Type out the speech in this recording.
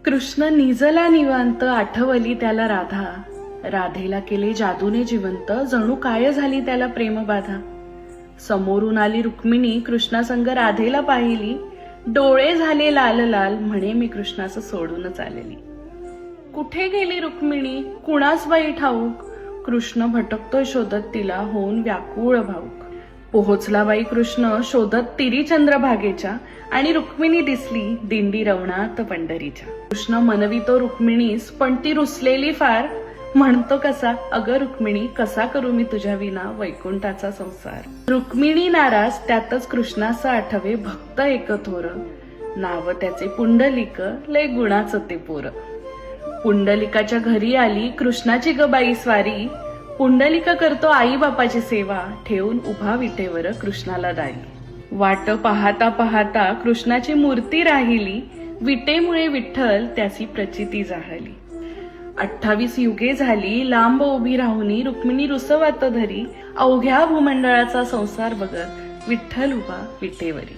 कृष्ण निजला निवांत, आठवली त्याला राधा. राधेला केले जादूने जिवंत, जणू काय झाली त्याला प्रेमबाधा. समोरून आली रुक्मिणी, कृष्णासंग राधेला पाहिली. डोळे झाले लाल लाल, म्हणे मी कृष्णाचं सोडूनच आलेली. कुठे गेली रुक्मिणी, कुणास बाई ठाऊक. कृष्ण भटकतोय शोधत तिला, होऊन व्याकुळ भाऊक. पोहोचला बाई कृष्ण शोधत तिरी चंद्रभागेच्या, आणि रुक्मिणी दिसली दिंडी रवणात पंढरीच्या. कृष्ण मनवितो रुक्मिणीस, पण ती रुसलेली फार. म्हणतो कसा, अगं रुक्मिणी कसा करू मी तुझ्या विना वैकुंठाचा संसार. रुक्मिणी नाराज, त्यातच कृष्णाचं आठवे भक्त एक थोर. नाव त्याचे पुंडलिक, लय गुणाचं ते पोर. पुंडलिकाच्या घरी आली कृष्णाची गबाई स्वारी. पुंडलिक करतो आई बापाची सेवा, ठेवून उभा विटेवर कृष्णाला दारी. वाट पाहता पाहता कृष्णाची मूर्ती राहिली. विटेमुळे विठ्ठल त्याची प्रचिती जाहली. 28 युगे झाली लांब उभी राहुनी, रुक्मिणी रुसवात धरी. अवघ्या भूमंडळाचा संसार बघत विठ्ठल उभा विटेवरी.